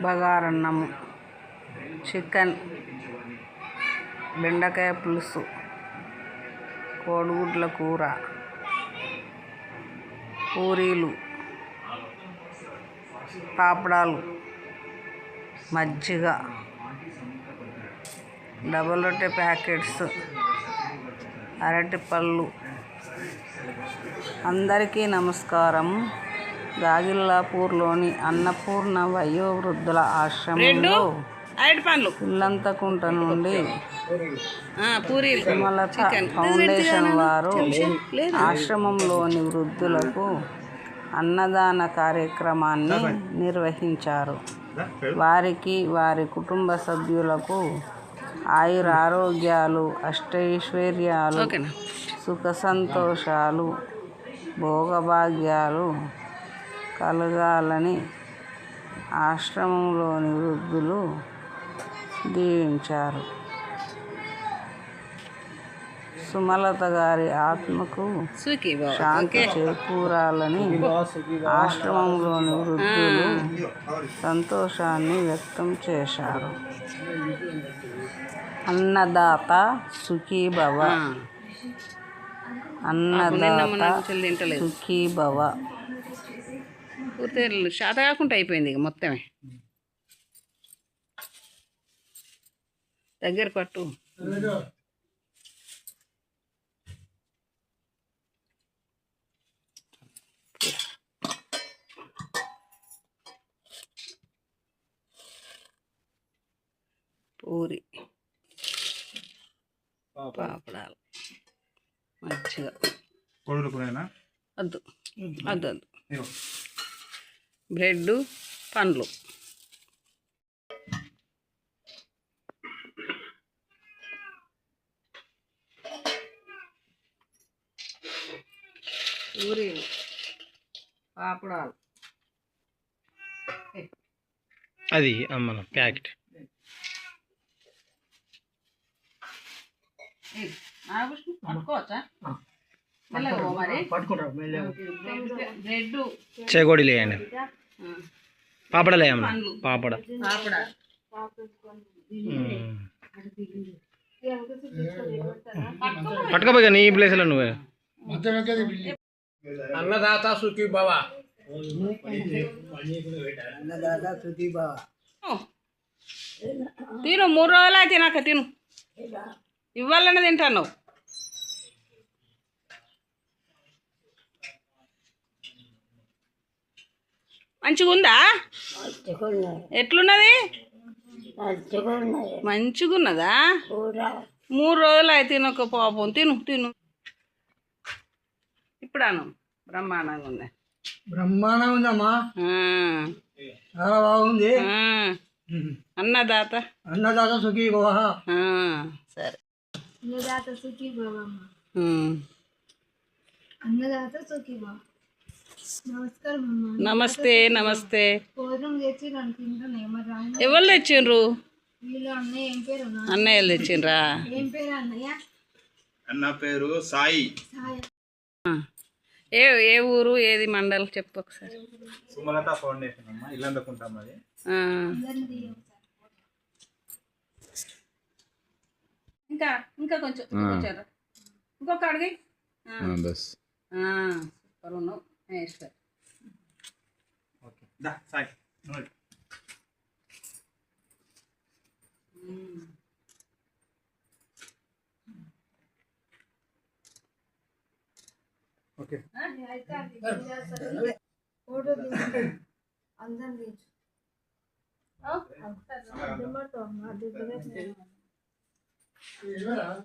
బగారన్నం, chicken, బెండకాయ పులుసు, కోడిగుడ్ల కూర, పూరీలు, పాపడాలు, మజ్జిగ, డబల్ రొట్టె ప్యాకెట్స్, అరటిపళ్ళు. అందరికీ నమస్కారం. గాగిల్లాపూర్లోని అన్నపూర్ణ వయోవృద్ధుల ఆశ్రమంలో ఇల్లంతకుంట నుండి సుమలత ఫౌండేషన్ వారు ఆశ్రమంలోని వృద్ధులకు అన్నదాన కార్యక్రమాన్ని నిర్వహించారు. వారికి, వారి కుటుంబ సభ్యులకు ఆయురారోగ్యాలు, అష్టైశ్వర్యాలు, సుఖ సంతోషాలు, భోగభాగ్యాలు కలగాలని ఆశ్రమంలోని వృద్ధులు దీవించారు. సుమలత గారి ఆత్మకు శాంతి చేకూరాలని ఆశ్రమంలోని వృద్ధులు సంతోషాన్ని వ్యక్తం చేశారు. అన్నదాత సుఖీభవ, అన్నదాత సుఖీభవ. పూర్తి శాత కాకుండా అయిపోయింది ఇక మొత్తమే. దగ్గర పట్టు. పూరి, పాపడాలు, మంచిగా వద్దు వద్దు వద్దు, బ్రెడ్, పండ్లు. పూరీలు, పాపడాలు. అది మన ప్యాకెట్. చేగోడీలు వేయండి, పాపడలు వేయమ్మా. పాపడ పట్టుకోపోయి నీ ప్లేస్లో నువ్వే. అన్నదాత సుఖీభవ. తిను, 3 రోజులు అయితే నాకు తిను. ఇవ్వాలనే తింటాను. మంచిగా ఉందా? ఎట్లున్నది? మంచిగా ఉన్నదా? 3 రోజులు అయితే తినొక పాపం. తిను తిను. ఇప్పుడాను బ్రహ్మాండంగా ఉంది. బ్రహ్మాండంగా ఉందమ్మా, చాలా బాగుంది. అన్నదాత అన్నదాత సుఖీభవ. సరే. అన్నదాత సుఖీభవ. అన్నదాత సుఖీభవ. నమస్కారం అమ్మా. నమస్తే. నమస్తే. భోజనం తెచ్చి అనుకుంటున్నా. ఎవరు తెచ్చిండ్రు? వీళ్ళు అన్నయ్య. ఏం పేరు? అన్నయ్యలు తెచ్చిండ్రా? ఏం పేరు అన్నయ్య? అన్న పేరు సాయి. ఏ ఏ ఊరు, ఏది మండల్ చెప్పు ఒకసారి. సుమలత ఫౌండేషన్ అమ్మ, ఇల్లందుకుంటాం అది. ఇంకా ఇంకా కొంచెం ఇంకొక అడిగి. సూపర్ ఉన్నావు. సాయి ఓకే. ఫోటో అందరం